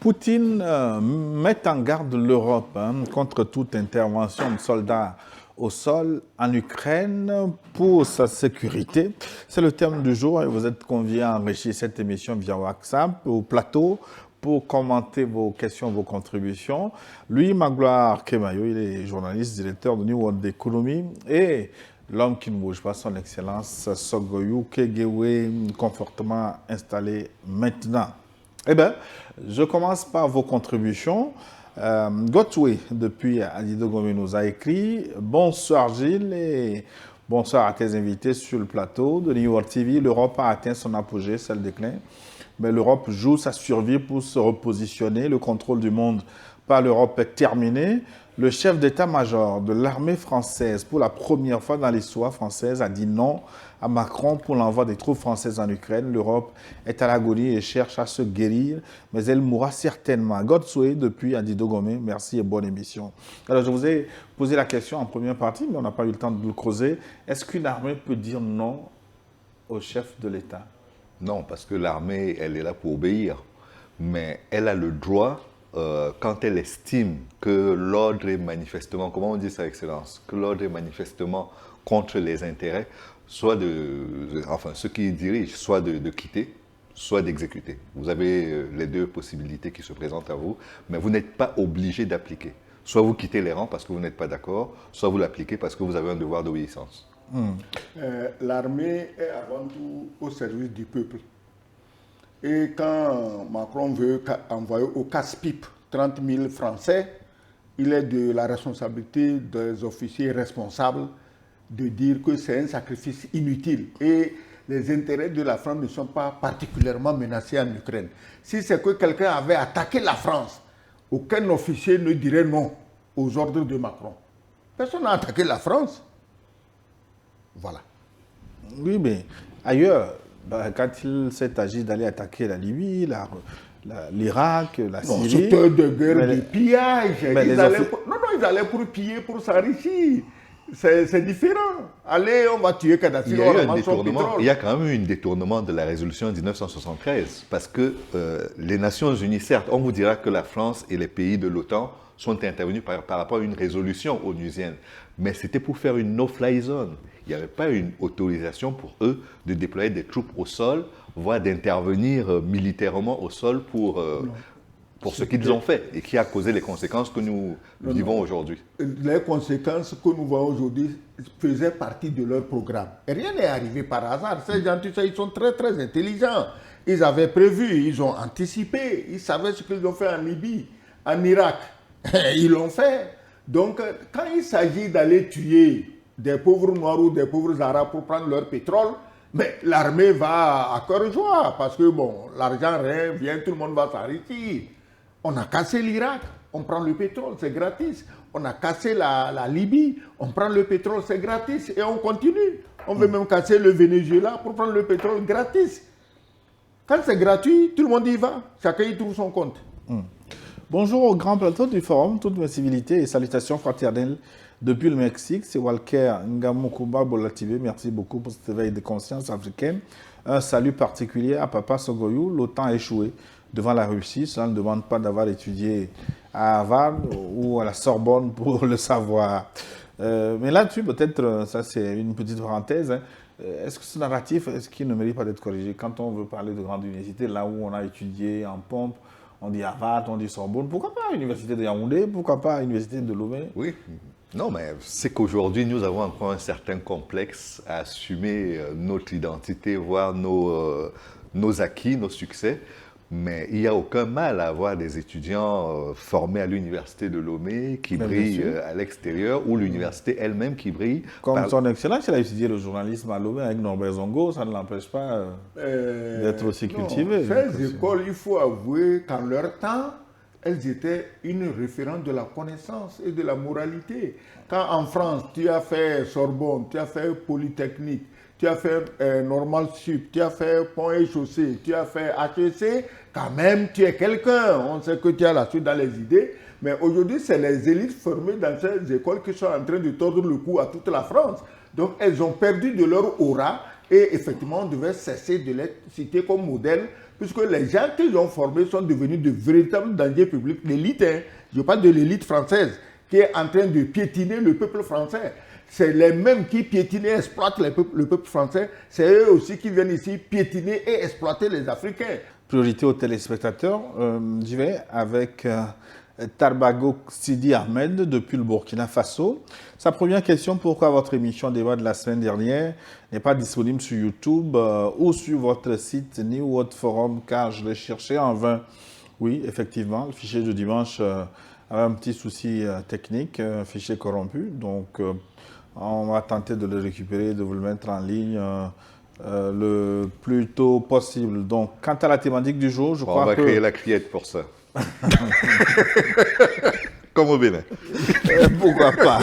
Poutine met en garde l'Europe contre toute intervention de soldats au sol en Ukraine pour sa sécurité. C'est le thème du jour et vous êtes conviés à enrichir cette émission via WhatsApp au plateau pour commenter vos questions, vos contributions. Lui, Magloire Kemayo, il est journaliste, directeur de New World Economy et l'homme qui ne bouge pas, son excellence Sogoyou Kegewe, confortablement installé maintenant. Eh bien, je commence par vos contributions. Gotwe, depuis Adidogome, nous a écrit « Bonsoir Gilles et bonsoir à tes invités sur le plateau de New World TV. L'Europe a atteint son apogée, c'est le déclin. Mais l'Europe joue sa survie pour se repositionner. Le contrôle du monde par l'Europe est terminé. Le chef d'état-major de l'armée française, pour la première fois dans l'histoire française, a dit non à Macron pour l'envoi des troupes françaises en Ukraine. L'Europe est à l'agonie et cherche à se guérir, mais elle mourra certainement. Godsway depuis Adidogome, merci et bonne émission. Alors, je vous ai posé la question en première partie, mais on n'a pas eu le temps de le creuser. Est-ce qu'une armée peut dire non au chef de l'État? Non, parce que l'armée, elle est là pour obéir. Mais elle a le droit, quand elle estime que l'ordre est manifestement, comment on dit ça, Excellence, que l'ordre est manifestement contre les intérêts, soit enfin, ceux qui dirigent, soit de quitter, soit d'exécuter. Vous avez les deux possibilités qui se présentent à vous, mais vous n'êtes pas obligé d'appliquer. Soit vous quittez les rangs parce que vous n'êtes pas d'accord, soit vous l'appliquez parce que vous avez un devoir d'obéissance. L'armée est avant tout au service du peuple. Et quand Macron veut envoyer au casse-pipe 30 000 Français, il est de la responsabilité des officiers responsables de dire que c'est un sacrifice inutile. Et les intérêts de la France ne sont pas particulièrement menacés en Ukraine. Si c'est que quelqu'un avait attaqué la France, aucun officier ne dirait non aux ordres de Macron. Personne n'a attaqué la France. Voilà. Oui, mais ailleurs, quand il s'est agi d'aller attaquer la Libye, l'Irak, la Syrie... C'était de guerre de pillage. Ils allaient pour piller, pour s'enrichir. C'est différent. Allez, on va tuer Kadhafi. Il y a quand même eu un détournement de la résolution de 1973. Parce que les Nations Unies, certes, on vous dira que la France et les pays de l'OTAN sont intervenus par rapport à une résolution onusienne. Mais c'était pour faire une no-fly zone. Il n'y avait pas une autorisation pour eux de déployer des troupes au sol, voire d'intervenir militairement au sol pour ce qu'ils ont fait et qui a causé les conséquences que nous vivons aujourd'hui. Les conséquences que nous voyons aujourd'hui faisaient partie de leur programme. Et rien n'est arrivé par hasard. Ces gens, tu sais, ils sont très très intelligents. Ils avaient prévu, ils ont anticipé, ils savaient ce qu'ils ont fait en Libye, en Irak. Ils l'ont fait. Donc, quand il s'agit d'aller tuer des pauvres Noirs ou des pauvres Arabes pour prendre leur pétrole, mais l'armée va à cœur joie parce que bon, l'argent vient, tout le monde va s'enrichir. On a cassé l'Irak, on prend le pétrole, c'est gratis. On a cassé la Libye, on prend le pétrole, c'est gratis et on continue. On veut même casser le Venezuela pour prendre le pétrole gratis. Quand c'est gratuit, tout le monde y va. Chacun y trouve son compte. Bonjour au grand plateau du forum, toutes mes civilités et salutations fraternelles depuis le Mexique. C'est Walker Ngamukuba Bolativé. Merci beaucoup pour cet éveil de conscience africaine. Un salut particulier à Papa Sogoyou. L'OTAN a échoué devant la Russie. Cela ne demande pas d'avoir étudié à Harvard ou à la Sorbonne pour le savoir. Mais là-dessus, peut-être, ça c'est une petite parenthèse. Est-ce que ce narratif, est-ce qu'il ne mérite pas d'être corrigé? Quand on veut parler de grandes universités, là où on a étudié en pompe, on dit Harvard, on dit Sorbonne. Pourquoi pas l'université de Yaoundé? Pourquoi pas l'université de Lomé? Oui. Non, mais c'est qu'aujourd'hui, nous avons encore un certain complexe à assumer notre identité, voire nos acquis, nos succès. Mais il n'y a aucun mal à avoir des étudiants formés à l'université de Lomé qui brillent à l'extérieur ou l'université elle-même qui brille. Comme son excellence, il a étudié le journalisme à Lomé avec Norbert Zongo, ça ne l'empêche pas d'être aussi cultivé. Ces écoles, il faut avouer qu'en leur temps, elles étaient une référence de la connaissance et de la moralité. Quand en France, tu as fait Sorbonne, tu as fait Polytechnique, tu as fait Normal Sup, tu as fait Pont et Chaussée, tu as fait HEC, quand même tu es quelqu'un. On sait que tu as la suite dans les idées, mais aujourd'hui c'est les élites formées dans ces écoles qui sont en train de tordre le cou à toute la France. Donc elles ont perdu de leur aura Et effectivement, on devait cesser de les citer comme modèle, puisque les gens qu'ils ont formés sont devenus de véritables dangers publics. L'élite, hein, je parle de l'élite française, qui est en train de piétiner le peuple français. C'est les mêmes qui piétinent et exploitent le peuple français. C'est eux aussi qui viennent ici piétiner et exploiter les Africains. Priorité aux téléspectateurs, j'y vais avec Tarbago Sidi Ahmed depuis le Burkina Faso. Sa première question, pourquoi votre émission débat de la semaine dernière n'est pas disponible sur YouTube ou sur votre site ni votre forum, car je l'ai cherché en vain. Oui, effectivement, le fichier de dimanche avait un petit souci technique, un fichier corrompu, donc on va tenter de le récupérer, de vous le mettre en ligne le plus tôt possible. Donc, quant à la thématique du jour, je crois que... On va créer la criette pour ça. Comme au Bénin. Pourquoi pas.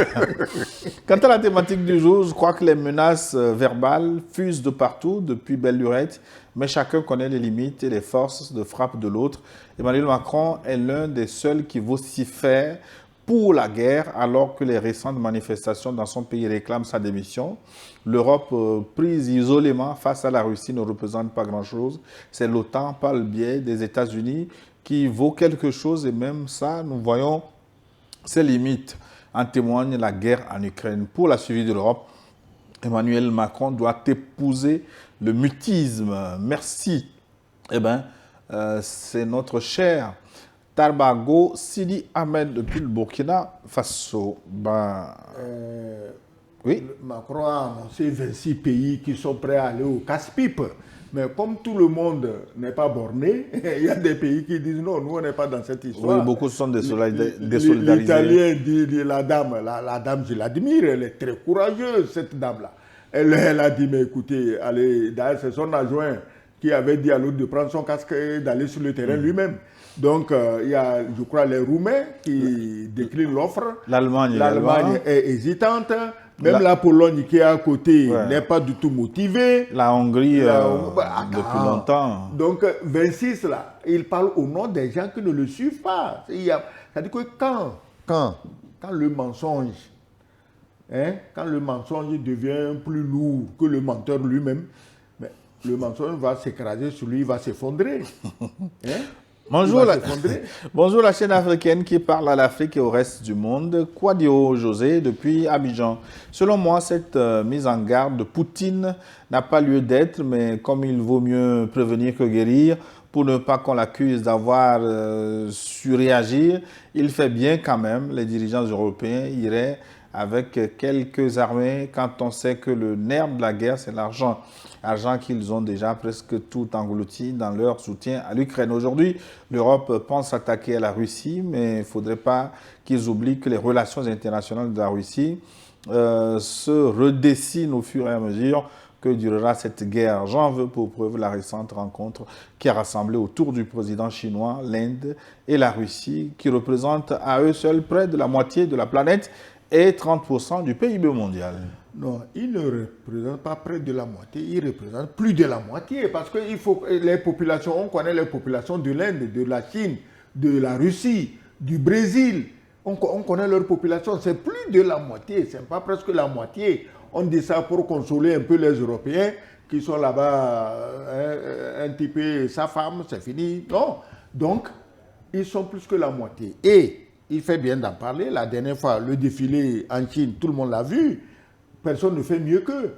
Quant à la thématique du jour, je crois que les menaces verbales fusent de partout depuis belle lurette, mais chacun connaît les limites et les forces de frappe de l'autre. Emmanuel Macron est l'un des seuls qui vocifère pour la guerre, alors que les récentes manifestations dans son pays réclament sa démission. L'Europe, prise isolément face à la Russie, ne représente pas grand-chose. C'est l'OTAN, par le biais des États-Unis, qui vaut quelque chose, et même ça, nous voyons ses limites. En témoigne la guerre en Ukraine. Pour la survie de l'Europe, Emmanuel Macron doit épouser le mutisme. Merci. Eh bien, c'est notre cher Tarbago Sidi Ahmed depuis le Burkina Faso. Oui. Macron a annoncé 26 pays qui sont prêts à aller au casse-pipe. Mais comme tout le monde n'est pas borné, il y a des pays qui disent non, nous on n'est pas dans cette histoire. Oui, beaucoup sont désolidarisés. L'Italien dit la dame, je l'admire, elle est très courageuse, cette dame-là. Elle a dit, mais écoutez, allez, d'ailleurs c'est son adjoint qui avait dit à l'autre de prendre son casque et d'aller sur le terrain lui-même. Donc, il y a, je crois, les Roumains qui déclinent l'offre. L'Allemagne est hésitante. Même la Pologne qui est à côté n'est pas du tout motivée. La Hongrie, depuis longtemps. Donc, 26 là, il parle au nom des gens qui ne le suivent pas. C'est-à-dire que quand le mensonge, quand le mensonge devient plus lourd que le menteur lui-même, le mensonge va s'écraser sur lui, il va s'effondrer. Bonjour la chaîne africaine qui parle à l'Afrique et au reste du monde. Quadio José depuis Abidjan. Selon moi, cette mise en garde de Poutine n'a pas lieu d'être, mais comme il vaut mieux prévenir que guérir, pour ne pas qu'on l'accuse d'avoir surréagir, il fait bien quand même. Les dirigeants européens iraient avec quelques armées quand on sait que le nerf de la guerre, c'est l'argent. Argent qu'ils ont déjà presque tout englouti dans leur soutien à l'Ukraine. Aujourd'hui, l'Europe pense attaquer à la Russie, mais il ne faudrait pas qu'ils oublient que les relations internationales de la Russie se redessinent au fur et à mesure que durera cette guerre. J'en veux pour preuve la récente rencontre qui a rassemblé autour du président chinois l'Inde et la Russie, qui représentent à eux seuls près de la moitié de la planète et 30% du PIB mondial. Non, il ne représente pas près de la moitié, il représente plus de la moitié, parce que les populations, on connaît les populations de l'Inde, de la Chine, de la Russie, du Brésil, on connaît leur population, c'est plus de la moitié, c'est pas presque la moitié. On dit ça pour consoler un peu les Européens qui sont là-bas, un petit peu sa femme, c'est fini. Non, donc ils sont plus que la moitié. Et il fait bien d'en parler, la dernière fois, le défilé en Chine, tout le monde l'a vu. Personne ne fait mieux qu'eux.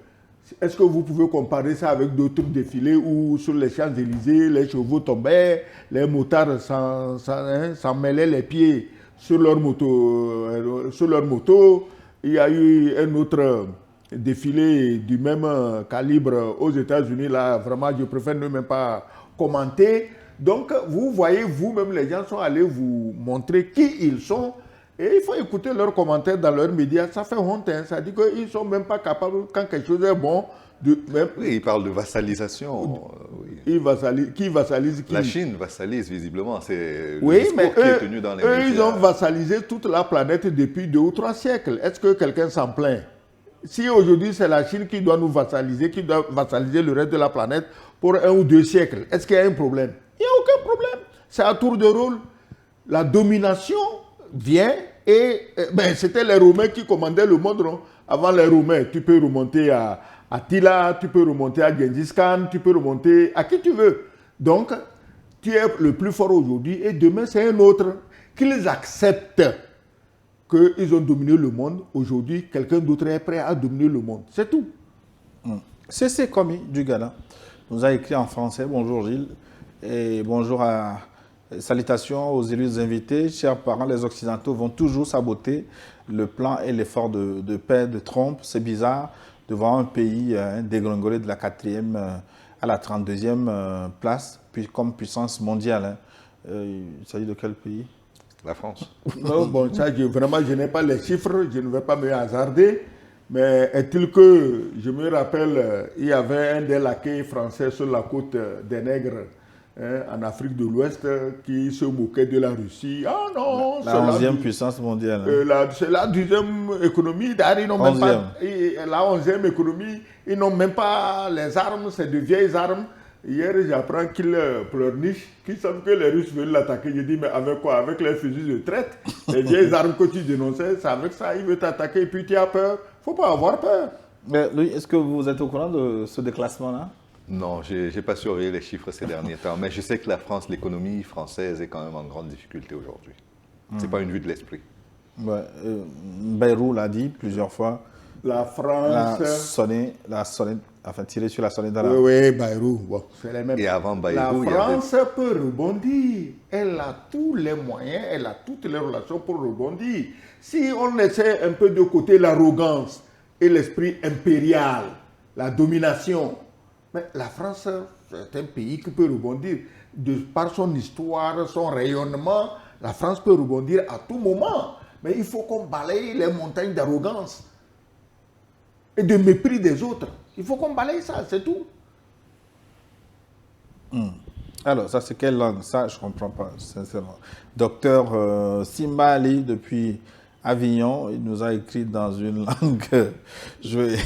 Est-ce que vous pouvez comparer ça avec d'autres défilés où sur les Champs-Élysées, les chevaux tombaient, les motards s'en mêlaient les pieds sur leur moto, Il y a eu un autre défilé du même calibre aux États-Unis. Là, vraiment, je préfère ne même pas commenter. Donc, vous voyez, vous-même, les gens sont allés vous montrer qui ils sont. Et il faut écouter leurs commentaires dans leurs médias. Ça fait honte, hein. Ça dit qu'ils ne sont même pas capables, quand quelque chose est bon, de... Même... Oui, ils parlent de vassalisation. Oui. Qui vassalise qui? La Chine vassalise, visiblement. C'est oui, le mais qui est tenu dans les médias. Ils ont vassalisé toute la planète depuis 2 ou 3 siècles. Est-ce que quelqu'un s'en plaint? Si aujourd'hui, c'est la Chine qui doit nous vassaliser, qui doit vassaliser le reste de la planète pour 1 ou 2 siècles, est-ce qu'il y a un problème? Il n'y a aucun problème. C'est à tour de rôle. La domination vient et c'était les Romains qui commandaient le monde. Non? Avant les Romains, tu peux remonter à Attila, tu peux remonter à Gengis Khan, tu peux remonter à qui tu veux. Donc, tu es le plus fort aujourd'hui et demain c'est un autre. Qu'ils acceptent qu'ils ont dominé le monde, aujourd'hui quelqu'un d'autre est prêt à dominer le monde. C'est tout. C'est Komi du Ghana nous a écrit en français. Bonjour Gilles et bonjour à salutations aux élus invités. Chers parents, les Occidentaux vont toujours saboter le plan et l'effort de paix de Trump. C'est bizarre de voir un pays dégringoler de la 4e à la 32e place comme puissance mondiale. Il s'agit de quel pays? La France. Non, bon, ça, vraiment, je n'ai pas les chiffres, je ne vais pas me hasarder. Mais est-il que, je me rappelle, il y avait un des laquais français sur la côte des Nègres, en Afrique de l'Ouest, qui se moquait de la Russie. Ah non, la 11e puissance mondiale. C'est la 10e économie. D'ailleurs, ils n'ont même pas, la 11e économie, ils n'ont même pas les armes, c'est de vieilles armes. Hier, j'apprends qu'ils pleurnichent, qu'ils savent que les Russes veulent l'attaquer. Je dis, mais avec quoi? Avec les fusils de traite, les vieilles armes que tu dénonçais, c'est avec ça, ils veulent t'attaquer et puis tu as peur. Il ne faut pas avoir peur. Mais Louis, est-ce que vous êtes au courant de ce déclassement-là? Non, je n'ai pas surveillé les chiffres ces derniers temps, mais je sais que la France, l'économie française est quand même en grande difficulté aujourd'hui. Ce n'est pas une vue de l'esprit. Ouais, Bayrou l'a dit plusieurs fois. La France... Enfin, tirer sur la sonnette dans la... Oui, Bayrou, bon, c'est les mêmes. Et avant Bayrou, la France peut rebondir. Elle a tous les moyens, elle a toutes les relations pour rebondir. Si on laissait un peu de côté l'arrogance et l'esprit impérial, la domination, mais la France, c'est un pays qui peut rebondir. De par son histoire, son rayonnement, la France peut rebondir à tout moment. Mais il faut qu'on balaye les montagnes d'arrogance et de mépris des autres. Il faut qu'on balaye ça, c'est tout. Alors, ça, c'est quelle langue? Ça, je ne comprends pas, sincèrement. Docteur Simba Ali, depuis Avignon, il nous a écrit dans une langue...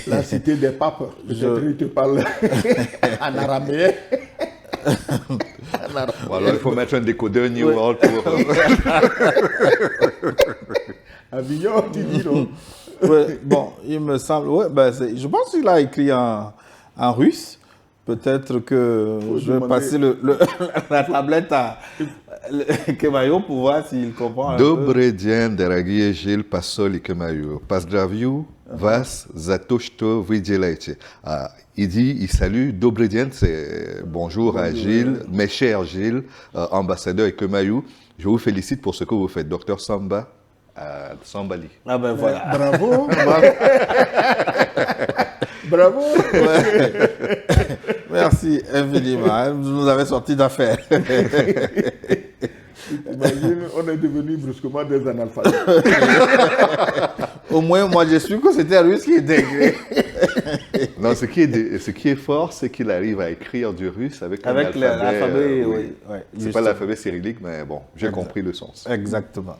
La cité des papes. Peut-être il te parle en araméen. Bon, alors, il faut mettre un décodeur New World pour... Avignon, tu dis non? Ouais, bon, il me semble... Ouais, ben, je pense qu'il a écrit en russe. Peut-être que je vais passer la tablette à Kemayo pour voir s'il comprend. Добрый день, дорогие Gilles, посол и Kemayo. Поздравляю вас за то, что вы делаете. Il dit, il salue, Добрый день, c'est bonjour à Gilles, mes chers Gilles, ambassadeur et Kemayo. Je vous félicite pour ce que vous faites, docteur Samba. Sambali. Ah ben voilà. Bravo. Bravo. Ouais. Merci infiniment. Vous nous avez sorti d'affaires. Imagine, on est devenus brusquement des analphabètes. Au moins, moi, je suis que c'était russe qui était écrit. Non, ce qui est fort, c'est qu'il arrive à écrire du russe avec l'alphabet. Oui. C'est pas l'alphabet cyrillique, mais bon, j'ai compris le sens. Exactement.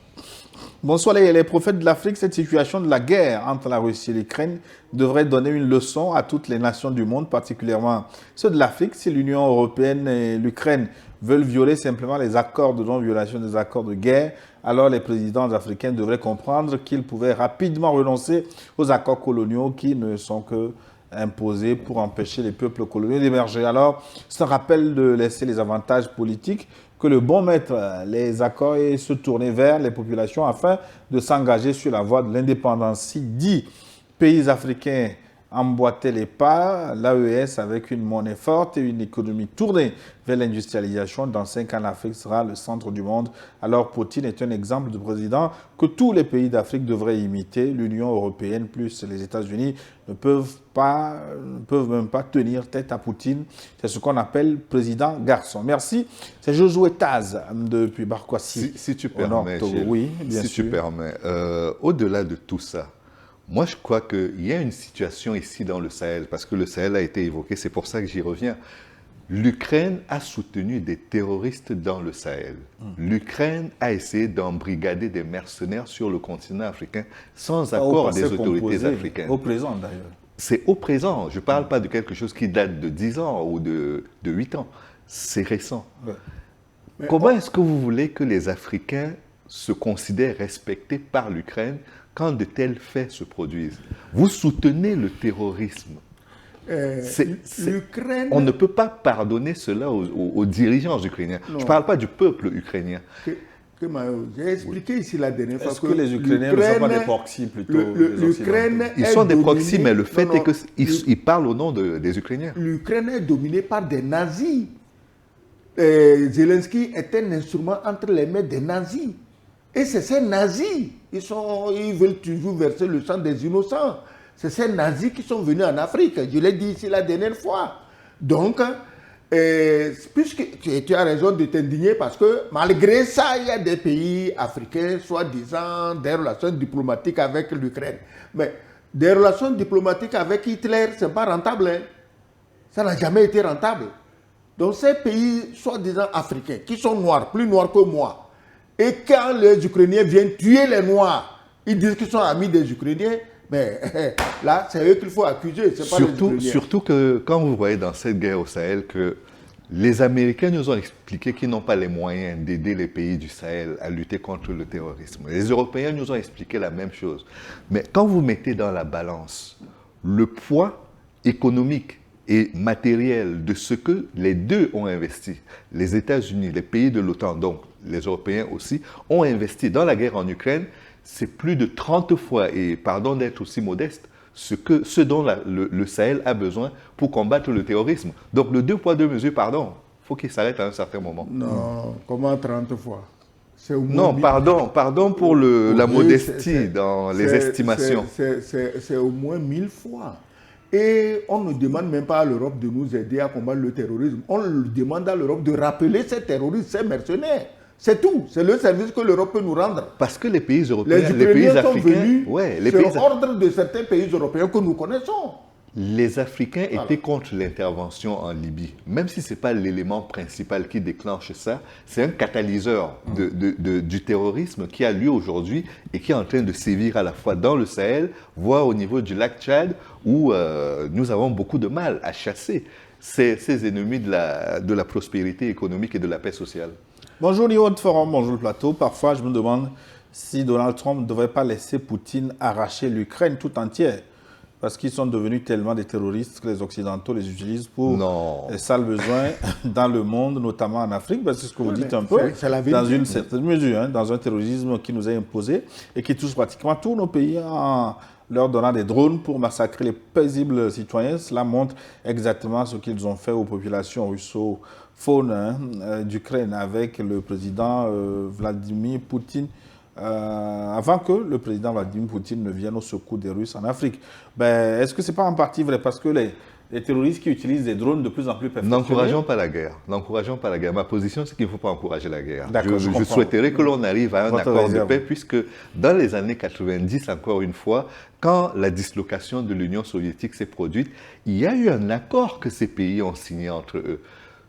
Bonsoir les prophètes de l'Afrique. Cette situation de la guerre entre la Russie et l'Ukraine devrait donner une leçon à toutes les nations du monde, particulièrement ceux de l'Afrique. Si l'Union européenne et l'Ukraine veulent violer simplement les accords de non-violation des accords de guerre, alors les présidents africains devraient comprendre qu'ils pouvaient rapidement renoncer aux accords coloniaux qui ne sont que imposés pour empêcher les peuples coloniaux d'émerger. Alors, c'est un rappel de laisser les avantages politiques que le bon maître les accords et se tourner vers les populations afin de s'engager sur la voie de l'indépendance. Si 10 pays africains emboîtaient les pas, l'AES avec une monnaie forte et une économie tournée vers l'industrialisation, dans 5 ans, l'Afrique sera le centre du monde. Alors Poutine est un exemple de président que tous les pays d'Afrique devraient imiter. L'Union européenne plus les États-Unis ne peuvent même pas tenir tête à Poutine. C'est ce qu'on appelle président garçon. Merci. C'est Josué Taz depuis Barkwasi. Si tu permets, Gilles, oui, bien si sûr. tu permets, au-delà de tout ça, moi je crois qu'il y a une situation ici dans le Sahel, parce que le Sahel a été évoqué, c'est pour ça que j'y reviens. L'Ukraine a soutenu des terroristes dans le Sahel. L'Ukraine a essayé d'embrigader des mercenaires sur le continent africain sans accord des autorités africaines. Au présent d'ailleurs. C'est au présent. Je ne parle pas de quelque chose qui date de 10 ans ou de 8 ans. C'est récent. Ouais. Comment est-ce que vous voulez que les Africains se considèrent respectés par l'Ukraine quand de tels faits se produisent? Vous soutenez le terrorisme. l'Ukraine... On ne peut pas pardonner cela aux dirigeants ukrainiens. Non. Je ne parle pas du peuple ukrainien. J'ai expliqué ici la dernière fois Est-ce que les Ukrainiens ne sont pas des proxys plutôt l'Ukraine Ils sont des proxys, mais le fait est qu'ils parlent au nom des Ukrainiens. L'Ukraine est dominée par des nazis. Zelensky est un instrument entre les mains des nazis. Et c'est ces nazis, ils veulent toujours verser le sang des innocents. C'est ces nazis qui sont venus en Afrique. Je l'ai dit ici la dernière fois. Donc, puisque tu as raison de t'indigner, parce que malgré ça, il y a des pays africains, soi-disant, des relations diplomatiques avec l'Ukraine. Mais des relations diplomatiques avec Hitler, ce n'est pas rentable. Hein. Ça n'a jamais été rentable. Donc ces pays, soi-disant africains, qui sont noirs, plus noirs que moi, et quand les Ukrainiens viennent tuer les Noirs, ils disent qu'ils sont amis des Ukrainiens, mais là, c'est eux qu'il faut accuser, c'est pas les Ukrainiens. Surtout que quand vous voyez dans cette guerre au Sahel que les Américains nous ont expliqué qu'ils n'ont pas les moyens d'aider les pays du Sahel à lutter contre le terrorisme. Les Européens nous ont expliqué la même chose. Mais quand vous mettez dans la balance le poids économique et matériel de ce que les deux ont investi, les États-Unis, les pays de l'OTAN, donc les Européens aussi, ont investi dans la guerre en Ukraine, c'est plus de 30 fois, et pardon d'être aussi modeste, ce dont le Sahel a besoin pour combattre le terrorisme. Donc le 2 poids 2 mesures, pardon, il faut qu'il s'arrête à un certain moment. Non, comment 30 fois? Non, pardon pour la modestie dans les estimations. C'est au moins 1000 fois. Et on ne demande même pas à l'Europe de nous aider à combattre le terrorisme. On demande à l'Europe de rappeler ces terroristes, ces mercenaires. C'est tout. C'est le service que l'Europe peut nous rendre. Parce que les pays européens, les pays africains, sont venus sur ordre de certains pays européens que nous connaissons. Les Africains étaient contre l'intervention en Libye. Même si ce n'est pas l'élément principal qui déclenche ça, c'est un catalyseur du terrorisme qui a lieu aujourd'hui et qui est en train de sévir à la fois dans le Sahel, voire au niveau du lac Tchad, où nous avons beaucoup de mal à chasser ces ennemis de la prospérité économique et de la paix sociale. Bonjour niveau de forum, bonjour le plateau. Parfois, je me demande si Donald Trump ne devrait pas laisser Poutine arracher l'Ukraine tout entière. Parce qu'ils sont devenus tellement des terroristes que les Occidentaux les utilisent pour les sales besoins dans le monde, notamment en Afrique. C'est ce que vous dites un peu, dans une certaine mesure, hein, dans un terrorisme qui nous est imposé et qui touche pratiquement tous nos pays en leur donnant des drones pour massacrer les paisibles citoyens. Cela montre exactement ce qu'ils ont fait aux populations russophones d'Ukraine avec le président Vladimir Poutine. Avant que le président Vladimir Poutine ne vienne au secours des Russes en Afrique. Est-ce que ce n'est pas en partie vrai? Parce que les terroristes qui utilisent des drones de plus en plus perfectionnés... N'encourageons pas la guerre. N'encourageons pas la guerre. Ma position, c'est qu'il ne faut pas encourager la guerre. Je souhaiterais que l'on arrive à un accord de paix, puisque dans les années 90, encore une fois, quand la dislocation de l'Union soviétique s'est produite, il y a eu un accord que ces pays ont signé entre eux.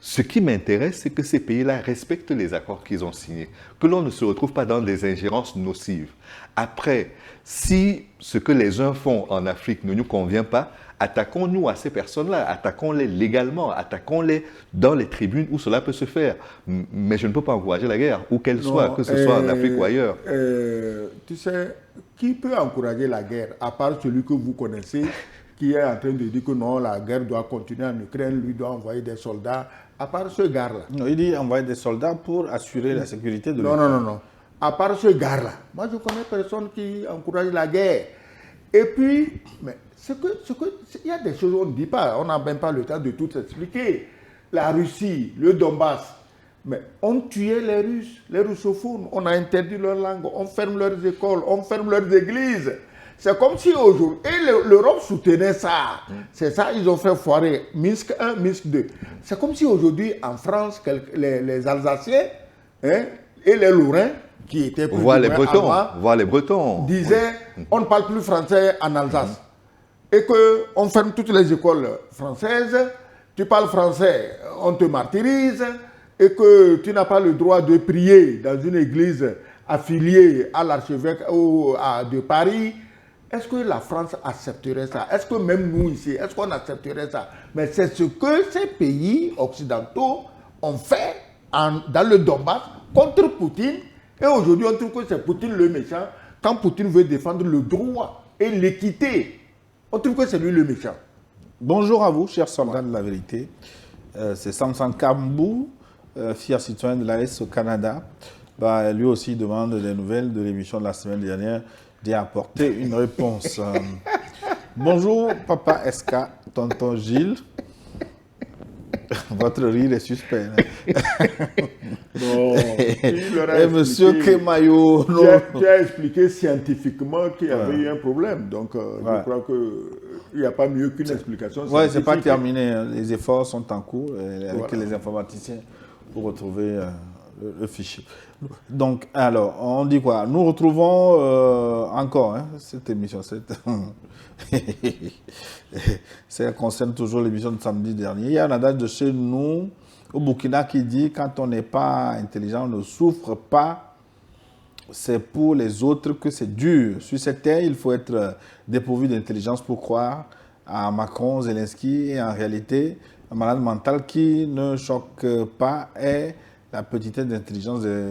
Ce qui m'intéresse, c'est que ces pays-là respectent les accords qu'ils ont signés, que l'on ne se retrouve pas dans des ingérences nocives. Après, si ce que les uns font en Afrique ne nous convient pas, attaquons-nous à ces personnes-là, attaquons-les légalement, attaquons-les dans les tribunes où cela peut se faire. Mais je ne peux pas encourager la guerre, où qu'elle soit, que ce soit en Afrique ou ailleurs. Tu sais, qui peut encourager la guerre, à part celui que vous connaissez, qui est en train de dire que non, la guerre doit continuer en Ukraine, lui doit envoyer des soldats, à part ce gars-là. Non, il dit envoyer des soldats pour assurer la sécurité de l'Ukraine. Non. À part ce gars-là. Moi, je connais personne qui encourage la guerre. Et puis, mais il y a des choses qu'on ne dit pas. On n'a même pas le temps de tout expliquer. La Russie, le Donbass, mais on tuait les Russes, les russophones. On a interdit leur langue, on ferme leurs écoles, on ferme leurs églises. C'est comme si aujourd'hui, et l'Europe soutenait ça. C'est ça, ils ont fait foirer Minsk 1, Minsk 2. C'est comme si aujourd'hui, en France, les Alsaciens et les Lorrains, qui étaient plus voir les Bretons, disaient on ne parle plus français en Alsace. Et qu'on ferme toutes les écoles françaises, tu parles français, on te martyrise, et que tu n'as pas le droit de prier dans une église affiliée à l'archevêque de Paris. Est-ce que la France accepterait ça? Est-ce que même nous ici, est-ce qu'on accepterait ça? Mais c'est ce que ces pays occidentaux ont fait dans le Donbass contre Poutine. Et aujourd'hui, on trouve que c'est Poutine le méchant. Quand Poutine veut défendre le droit et l'équité, on trouve que c'est lui le méchant. Bonjour à vous, chers soldats de la vérité. C'est Samson Kambou, fier citoyen de l'AS au Canada. Lui aussi demande des nouvelles de l'émission de la semaine dernière, d'y apporter une réponse. Bonjour, Papa SK, Tonton Gilles. Votre rire est suspect. Non, Et Monsieur Kemayo. Tu as expliqué scientifiquement qu'il y avait eu un problème. Donc, je crois qu'il n'y a pas mieux qu'une explication Oui, ce n'est pas terminé. Hein. Les efforts sont en cours avec les informaticiens pour retrouver le fichier. Donc, alors, on dit quoi? Nous retrouvons encore cette émission. Ça concerne toujours l'émission de samedi dernier. Il y a un adage de chez nous, au Burkina, qui dit « Quand on n'est pas intelligent, on ne souffre pas. C'est pour les autres que c'est dur. Sur cette terre, il faut être dépourvu d'intelligence pour croire à Macron, Zelensky. Et en réalité, un malade mental qui ne choque pas est la petitesse d'intelligence de...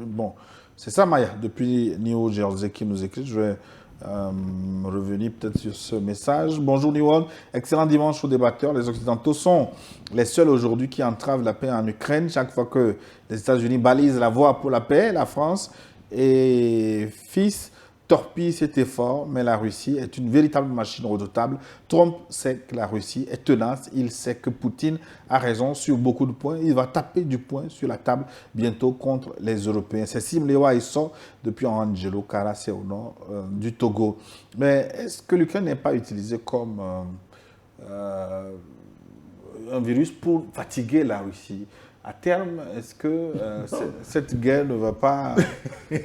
Bon, c'est ça, Maya, depuis New Jersey qui nous écrit. Je vais revenir peut-être sur ce message. Bonjour New World, excellent dimanche aux débatteurs. Les Occidentaux sont les seuls aujourd'hui qui entravent la paix en Ukraine. Chaque fois que les États-Unis balisent la voie pour la paix, la France et fils torpille cet effort, mais la Russie est une véritable machine redoutable. Trump sait que la Russie est tenace, il sait que Poutine a raison sur beaucoup de points. Il va taper du poing sur la table bientôt contre les Européens. C'est Simlewa Isso depuis Angelo Karassé au nord du Togo. Mais est-ce que l'Ukraine n'est pas utilisée comme un virus pour fatiguer la Russie? À terme, est-ce que cette guerre ne va pas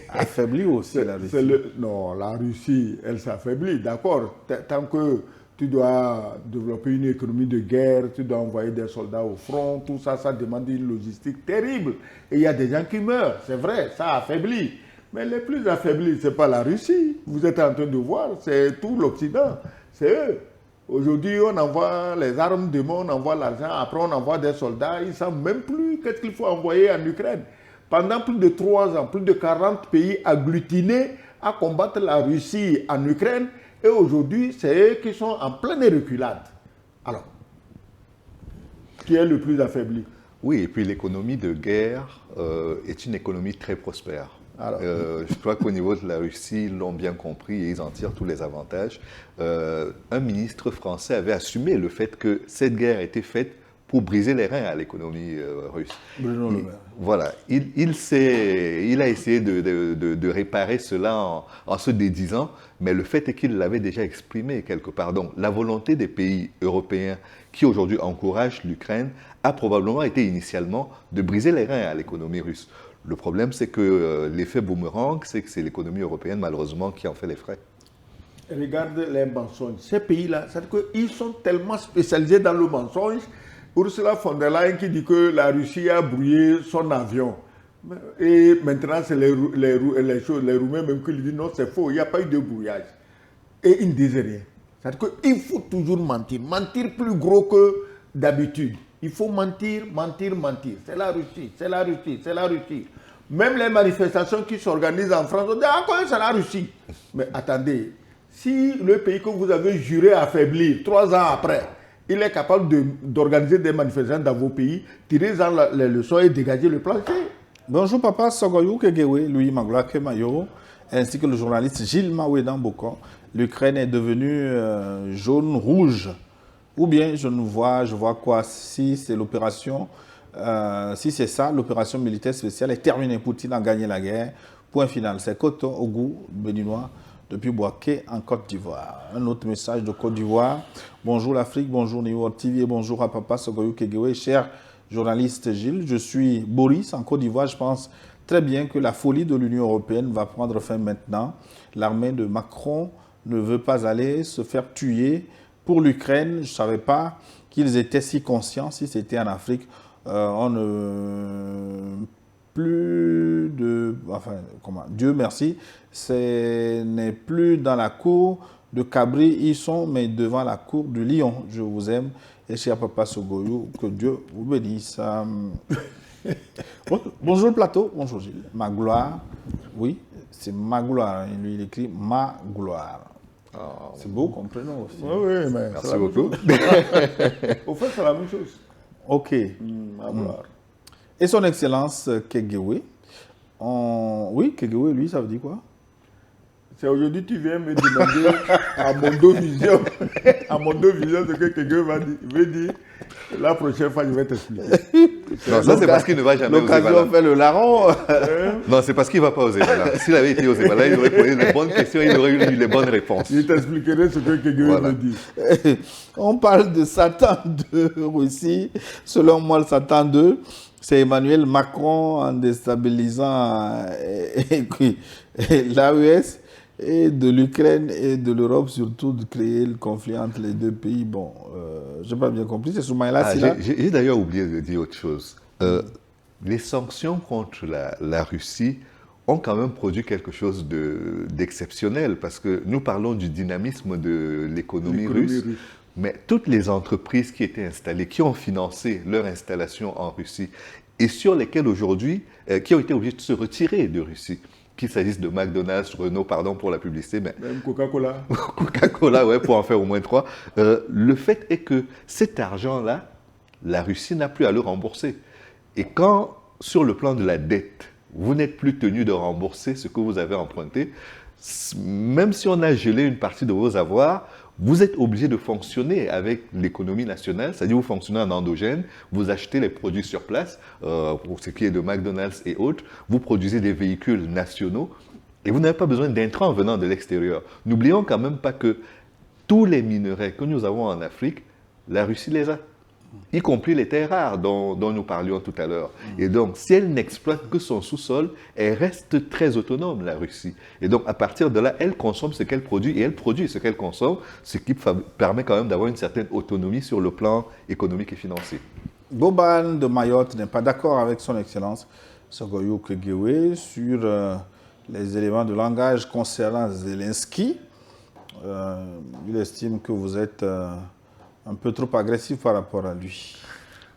affaiblir aussi la Russie? Non, la Russie, elle s'affaiblit, d'accord. Tant que tu dois développer une économie de guerre, tu dois envoyer des soldats au front, tout ça, ça demande une logistique terrible. Et il y a des gens qui meurent, c'est vrai, ça affaiblit. Mais les plus affaiblis, ce n'est pas la Russie. Vous êtes en train de voir, c'est tout l'Occident, c'est eux. Aujourd'hui, on envoie les armes demain, on envoie l'argent, après on envoie des soldats, ils ne savent même plus qu'est-ce qu'il faut envoyer en Ukraine. Pendant plus de 3 ans, plus de 40 pays agglutinés à combattre la Russie en Ukraine, et aujourd'hui, c'est eux qui sont en pleine reculade. Alors, qui est le plus affaibli? Oui, et puis l'économie de guerre est une économie très prospère. Je crois qu'au niveau de la Russie, ils l'ont bien compris et ils en tirent tous les avantages. Un ministre français avait assumé le fait que cette guerre était faite pour briser les reins à l'économie russe. Bruno Le Maire. Voilà, il a essayé de réparer cela en se dédisant, mais le fait est qu'il l'avait déjà exprimé quelque part. Donc la volonté des pays européens qui aujourd'hui encouragent l'Ukraine a probablement été initialement de briser les reins à l'économie russe. Le problème, c'est que l'effet boomerang, c'est que c'est l'économie européenne, malheureusement, qui en fait les frais. Regarde les mensonges. Ces pays-là, c'est-à-dire qu'ils sont tellement spécialisés dans le mensonge. Ursula von der Leyen qui dit que la Russie a brouillé son avion. Et maintenant, c'est les Roumains même qui lui disent non, c'est faux, il n'y a pas eu de brouillage. Et ils ne disent rien. C'est-à-dire qu'il faut toujours mentir. Mentir plus gros que d'habitude. Il faut mentir, mentir, mentir. C'est la Russie, c'est la Russie, c'est la Russie. Même les manifestations qui s'organisent en France, on dit ah, quoi, c'est la Russie. Mais attendez, si le pays que vous avez juré affaiblir 3 ans après, il est capable d'organiser des manifestations dans vos pays, tirez-en les leçons et dégagez le plancher. Bonjour Papa Sogoyou Kegewe, Louis Magloire Kemayo, ainsi que le journaliste Gilles Maouedan Bokon. L'Ukraine est devenue jaune-rouge. Ou bien je vois quoi si c'est l'opération, si c'est ça, l'opération militaire spéciale est terminée. Poutine a gagné la guerre. Point final. C'est Coton au goût béninois depuis Boaké en Côte d'Ivoire. Un autre message de Côte d'Ivoire. Bonjour l'Afrique, bonjour New World TV et bonjour à Papa Sogoyou Kegewe. Cher journaliste Gilles, je suis Boris en Côte d'Ivoire. Je pense très bien que la folie de l'Union européenne va prendre fin maintenant. L'armée de Macron ne veut pas aller se faire tuer pour l'Ukraine. Je ne savais pas qu'ils étaient si conscients. Si c'était en Afrique, on ne... plus de... Enfin, comment? Dieu merci, ce n'est plus dans la cour de Cabri, ils sont, mais devant la cour du lion. Je vous aime. Et cher Papa Sogoyou, que Dieu vous bénisse. Bonjour le plateau, bonjour Gilles. Ma gloire, oui, c'est ma gloire. Lui, il écrit ma gloire. C'est beau comme prénom aussi. Oui, oui, mais Merci c'est la même beaucoup. chose. Au fait, c'est la même chose. Ok. À voir. Et son Excellence Kegewe. Oui, Kegewe, lui, ça veut dire quoi? C'est aujourd'hui tu viens me demander à Mondo Vision, à Mondo Vision ce que quelqu'un veut dire. La prochaine fois, je vais t'expliquer. Non, ça c'est parce qu'il ne va jamais aux L'occasion Zébala. fait le larron. Non, c'est parce qu'il ne va pas aux Zébala. S'il avait été aux Zébala, il aurait posé les bonnes questions, il aurait eu les bonnes réponses. Je t'expliquerai ce que quelqu'un Voilà. veut dire. On parle de Satan de Russie. Selon moi, le Satan 2, c'est Emmanuel Macron en déstabilisant l'AES et de l'Ukraine et de l'Europe, surtout de créer le conflit entre les deux pays. Bon, je n'ai pas bien compris. C'est Soumaïla Silla. J'ai d'ailleurs oublié de dire autre chose. Les sanctions contre la Russie ont quand même produit quelque chose d'exceptionnel parce que nous parlons du dynamisme de l'économie russe. Mais toutes les entreprises qui étaient installées, qui ont financé leur installation en Russie et sur lesquelles aujourd'hui, qui ont été obligées de se retirer de Russie, qu'il s'agisse de McDonald's, Renault, pardon pour la publicité, mais Même Coca-Cola. Coca-Cola, ouais, pour en faire au moins 3. Le fait est que cet argent-là, la Russie n'a plus à le rembourser. Et quand, sur le plan de la dette, vous n'êtes plus tenu de rembourser ce que vous avez emprunté, même si on a gelé une partie de vos avoirs, vous êtes obligé de fonctionner avec l'économie nationale, c'est-à-dire vous fonctionnez en endogène, vous achetez les produits sur place, pour ce qui est de McDonald's et autres, vous produisez des véhicules nationaux et vous n'avez pas besoin d'intrants venant de l'extérieur. N'oublions quand même pas que tous les minerais que nous avons en Afrique, la Russie les a, y compris les terres rares dont nous parlions tout à l'heure. Et donc, si elle n'exploite que son sous-sol, elle reste très autonome, la Russie. Et donc, à partir de là, elle consomme ce qu'elle produit et elle produit ce qu'elle consomme, ce qui permet quand même d'avoir une certaine autonomie sur le plan économique et financier. Boban de Mayotte n'est pas d'accord avec son Excellence Sogoyou Kegewe sur les éléments de langage concernant Zelensky. Il estime que vous êtes un peu trop agressif par rapport à lui.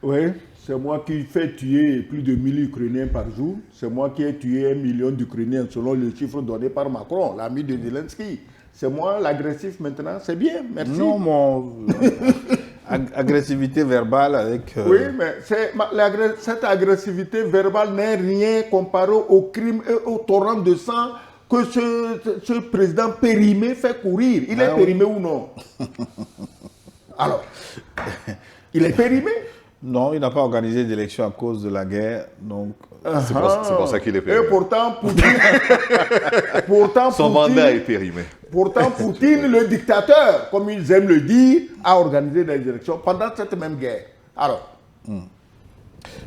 Oui, c'est moi qui fais tuer plus de 1000 Ukrainiens par jour. C'est moi qui ai tué 1 million d'Ukrainiens selon le chiffre donné par Macron, l'ami de Zelensky. C'est moi l'agressif maintenant, c'est bien, merci. Non, mon agressivité verbale avec... Oui, mais cette agressivité verbale n'est rien comparé au crime et au torrent de sang que ce président périmé fait courir. Il est périmé ou non? Alors, il est périmé? Non, il n'a pas organisé d'élection à cause de la guerre, donc... C'est pour ça qu'il est périmé. Et pourtant, Poutine... Son mandat est périmé. Pourtant, Poutine, le dictateur, comme ils aiment le dire, a organisé des élections pendant cette même guerre. Alors...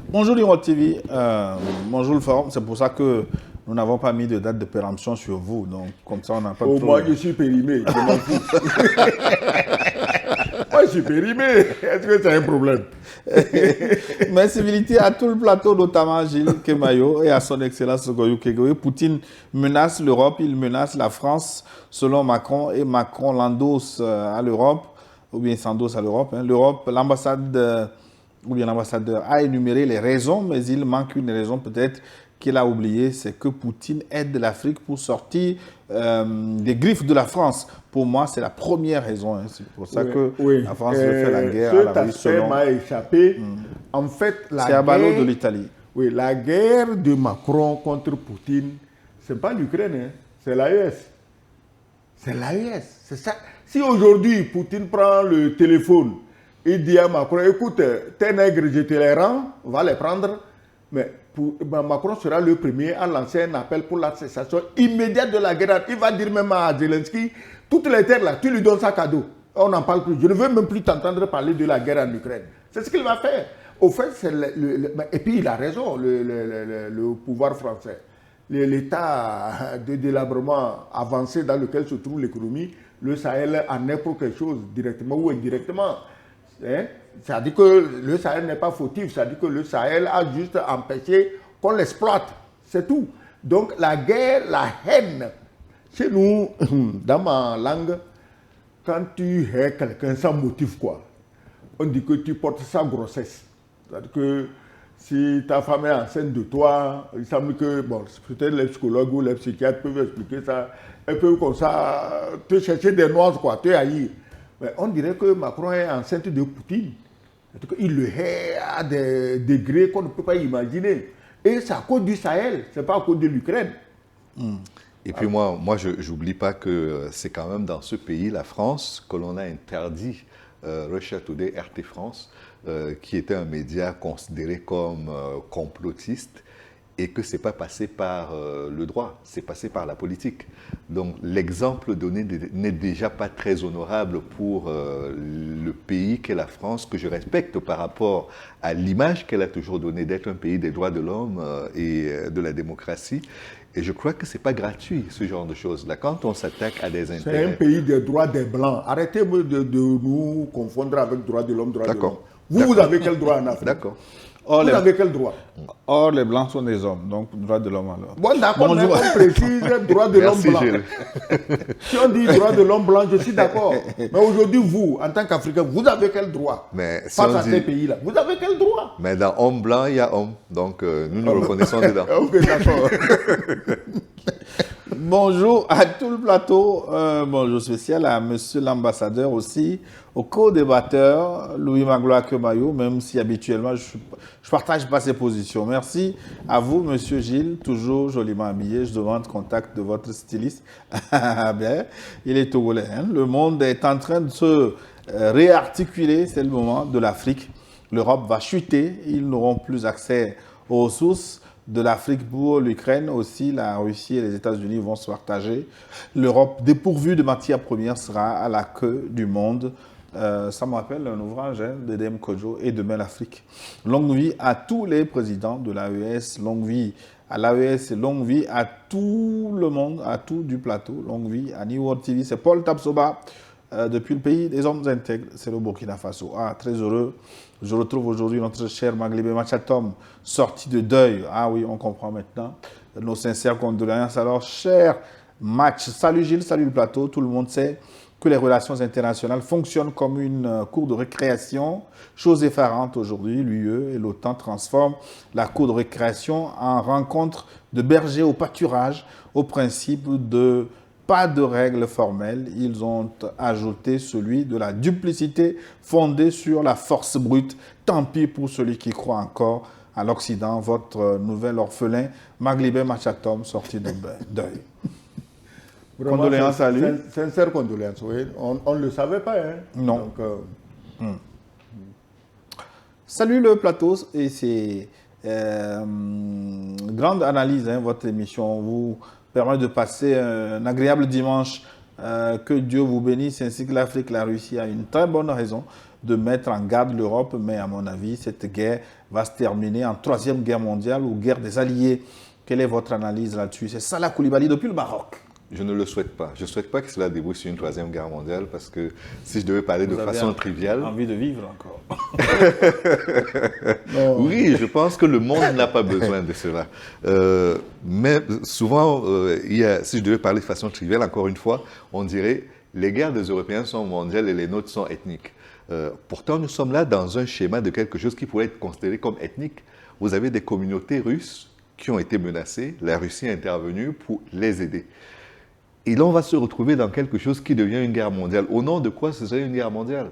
Bonjour Limo TV, bonjour le forum, c'est pour ça que nous n'avons pas mis de date de péremption sur vous, donc comme ça on n'a pas de moi je suis périmé, je m'en fous. Moi je suis périmé, est-ce que c'est un problème? Mes civilités à tout le plateau, notamment Gilles Kemayo et à son Excellence Sogoyou Kegewe. Poutine menace l'Europe, il menace la France selon Macron et Macron l'endosse à l'Europe, ou bien s'endosse à l'Europe. L'Europe, l'ambassade... ou bien l'ambassadeur a énuméré les raisons, mais il manque une raison peut-être qu'il a oubliée, c'est que Poutine aide l'Afrique pour sortir des griffes de la France. Pour moi, c'est la première raison. C'est pour ça que la France veut faire la guerre à la Russie. Cet aspect m'a échappé. En fait, c'est à Ballot de l'Italie. Oui, la guerre de Macron contre Poutine, ce n'est pas l'Ukraine, hein, c'est l'AES. C'est l'AES, c'est ça. Si aujourd'hui, Poutine prend le téléphone, il dit à Macron, écoute, tes nègres, je te les rends, va les prendre. Mais Macron sera le premier à lancer un appel pour la cessation immédiate de la guerre. Il va dire même à Zelensky, toutes les terres là, tu lui donnes ça cadeau. On n'en parle plus. Je ne veux même plus t'entendre parler de la guerre en Ukraine. C'est ce qu'il va faire. Au fait, et puis il a raison, le pouvoir français. L'état de délabrement avancé dans lequel se trouve l'économie, le Sahel en est pour quelque chose, directement ou indirectement. Ça dit que le Sahel n'est pas fautif, ça dit que le Sahel a juste empêché qu'on l'exploite, c'est tout. Donc la guerre, la haine, chez nous, dans ma langue, quand tu hais quelqu'un sans motif, quoi, on dit que tu portes sa grossesse. C'est-à-dire que Si ta femme est enceinte de toi, il semble que, bon, peut-être les psychologues ou les psychiatres peuvent expliquer ça. Elles peuvent comme ça te chercher des nuances, quoi, te haïr. Mais on dirait que Macron est enceinte de Poutine. Il le hait à des degrés qu'on ne peut pas imaginer. Et c'est à cause du Sahel, c'est pas à cause de l'Ukraine. Et puis moi je n'oublie pas que c'est quand même dans ce pays, la France, que l'on a interdit Russia Today, RT France, qui était un média considéré comme complotiste, et que ce n'est pas passé par le droit, c'est passé par la politique. Donc l'exemple donné n'est déjà pas très honorable pour le pays qu'est la France, que je respecte par rapport à l'image qu'elle a toujours donnée d'être un pays des droits de l'homme et de la démocratie. Et je crois que ce n'est pas gratuit, ce genre de choses-là. Quand on s'attaque à des intérêts... C'est un pays des droits des Blancs. Arrêtez de nous confondre avec droits de l'homme, droits de l'homme. Vous avez quel droit en Afrique? D'accord. Vous avez quel droit? Or, les Blancs sont des hommes, donc droit de l'homme alors. Bon, d'accord, mais on précise droit de l'homme blanc. Si on dit droit de l'homme blanc, je suis d'accord. Mais aujourd'hui, vous, en tant qu'Africain, vous avez quel droit face à ces pays-là? Vous avez quel droit? Mais dans homme blanc, il y a homme. Donc, nous nous reconnaissons dedans. Ok, d'accord. Bonjour à tout le plateau, bonjour spécial à monsieur l'ambassadeur aussi, au co-débatteur Louis Magloire Kemayou, même si habituellement je ne partage pas ses positions. Merci à vous, monsieur Gilles, toujours joliment habillé. Je demande contact de votre styliste. Bien, il est togolais. Hein? Le monde est en train de se réarticuler, c'est le moment de l'Afrique. L'Europe va chuter, ils n'auront plus accès aux ressources de l'Afrique pour l'Ukraine aussi, la Russie et les États-Unis vont se partager. L'Europe, dépourvue de matières premières, sera à la queue du monde. Ça me rappelle un ouvrage d'Edem Kojo et Demain l'Afrique. Longue vie à tous les présidents de l'AES, longue vie à l'AES et longue vie à tout le monde, à tout du plateau. Longue vie à New World TV. C'est Paul Tapsoba, depuis le pays des hommes intègres, c'est le Burkina Faso. Ah, très heureux. Je retrouve aujourd'hui notre cher Maglibé Machatom, sorti de deuil. Ah oui, on comprend maintenant. Nos sincères condoléances. Alors, cher Match, salut Gilles, salut le plateau. Tout le monde sait que les relations internationales fonctionnent comme une cour de récréation. Chose effarante aujourd'hui, l'UE et l'OTAN transforment la cour de récréation en rencontre de bergers au pâturage, au principe de pas de règles formelles, ils ont ajouté celui de la duplicité fondée sur la force brute. Tant pis pour celui qui croit encore à l'Occident, votre nouvel orphelin, Maglibé Machatom, sorti de deuil. Condoléances à lui. Sincère condoléances, oui. On ne le savait pas. Hein. Non. Donc, Salut le plateau, et c'est grande analyse, hein, votre émission. Vous permet de passer un agréable dimanche. Que Dieu vous bénisse, ainsi que l'Afrique. La Russie a une très bonne raison de mettre en garde l'Europe, mais à mon avis, cette guerre va se terminer en troisième guerre mondiale ou guerre des alliés. Quelle est votre analyse là-dessus? C'est Salah Koulibaly depuis le Maroc. Je ne le souhaite pas. Je ne souhaite pas que cela débouche sur une troisième guerre mondiale, parce que si je devais parler de façon triviale... envie de vivre encore. Oui, je pense que le monde n'a pas besoin de cela. Mais souvent, si je devais parler de façon triviale, encore une fois, on dirait les guerres des Européens sont mondiales et les nôtres sont ethniques. Pourtant, nous sommes là dans un schéma de quelque chose qui pourrait être considéré comme ethnique. Vous avez des communautés russes qui ont été menacées. La Russie est intervenue pour les aider. Et là, on va se retrouver dans quelque chose qui devient une guerre mondiale. Au nom de quoi ce serait une guerre mondiale?